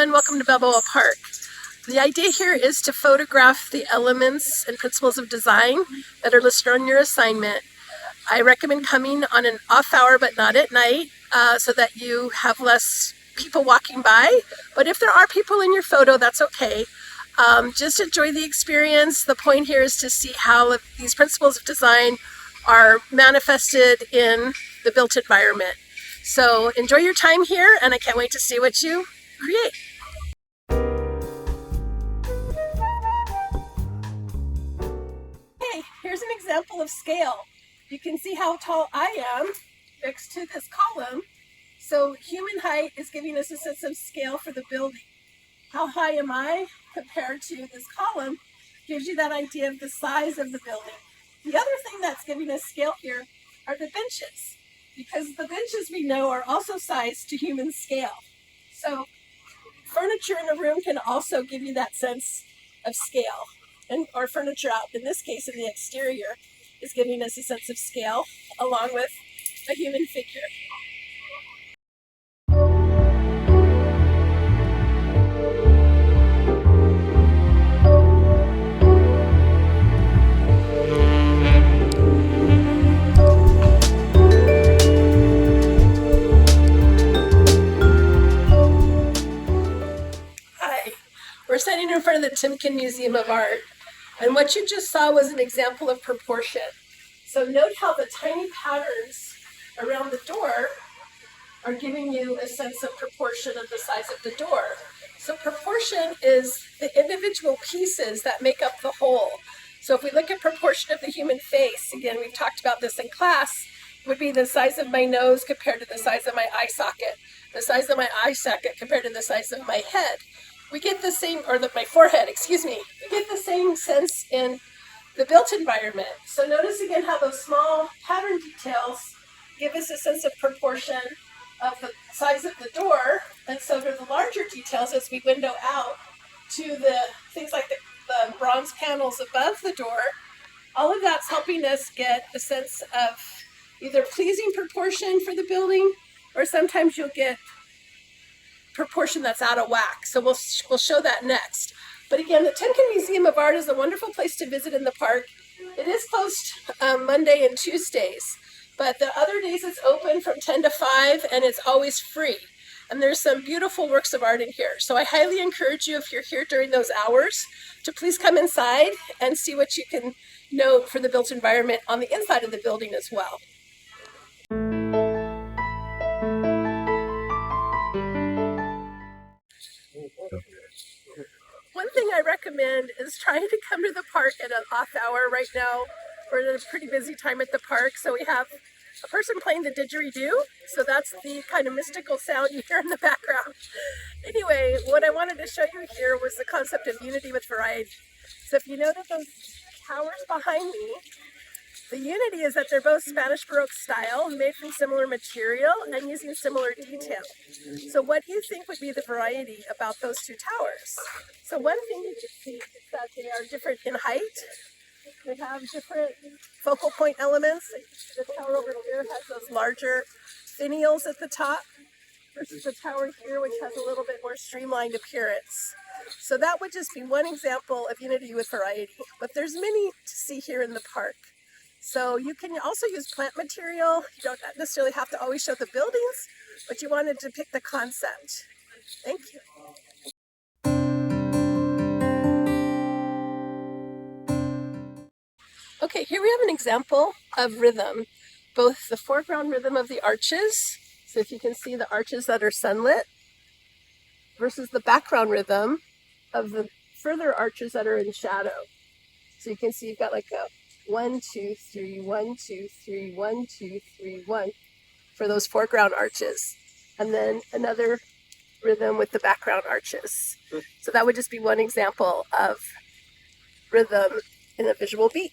everyone, welcome to Balboa Park. The idea here is to photograph the elements and principles of design that are listed on your assignment. I recommend coming on an off hour but not at night so that you have less people walking by. But if there are people in your photo, that's okay. Just enjoy the experience. The point here is to see how these principles of design are manifested in the built environment. So enjoy your time here, and I can't wait to see what you create. Okay, here's an example of scale. You can see how tall I am next to this column. So human height is giving us a sense of scale for the building. How high am I compared to this column gives you that idea of the size of the building. The other thing that's giving us scale here are the benches, because the benches we know are also sized to human scale. So furniture in a room can also give you that sense of scale, or furniture out, in this case in the exterior, is giving us a sense of scale along with a human figure. We're standing in front of the Timken Museum of Art, and what you just saw was an example of proportion. So note how the tiny patterns around the door are giving you a sense of proportion of the size of the door. So proportion is the individual pieces that make up the whole. So if we look at proportion of the human face, again, we've talked about this in class, would be the size of my nose compared to the size of my eye socket, the size of my eye socket compared to the size of my head. We get the same, or my forehead, excuse me, we get the same sense in the built environment. So notice again how those small pattern details give us a sense of proportion of the size of the door, and so do the larger details as we window out to the things like the bronze panels above the door. All of that's helping us get a sense of either pleasing proportion for the building, or sometimes you'll get proportion that's out of whack. So we'll show that next. But again, the Timken Museum of Art is a wonderful place to visit in the park. It is closed Monday and Tuesdays, but the other days it's open from 10 to 5 and it's always free. And there's some beautiful works of art in here. So I highly encourage you, if you're here during those hours, to please come inside and see what you can note for the built environment on the inside of the building as well. One thing I recommend is trying to come to the park at an off hour. Right now, we're at a pretty busy time at the park, so we have a person playing the didgeridoo, so that's the kind of mystical sound you hear in the background. Anyway, what I wanted to show you here was the concept of unity with variety. So if you notice those towers behind me, the unity is that they're both Spanish Baroque style, made from similar material and using similar detail. So what do you think would be the variety about those two towers? So one thing you can see is that they are different in height. They have different focal point elements. The tower over here has those larger finials at the top versus the tower here, which has a little bit more streamlined appearance. So that would just be one example of unity with variety. But there's many to see here in the park. So you can also use plant material. You don't necessarily have to always show the buildings, but you wanted to pick the concept. Thank you. Okay, here we have an example of rhythm, both the foreground rhythm of the arches, so if you can see the arches that are sunlit, versus the background rhythm of the further arches that are in shadow. So you can see you've got like a 1, 2, 3, 1, 2, 3, 1, 2, 3, 1 for those foreground arches. And then another rhythm with the background arches. So that would just be one example of rhythm in a visual beat.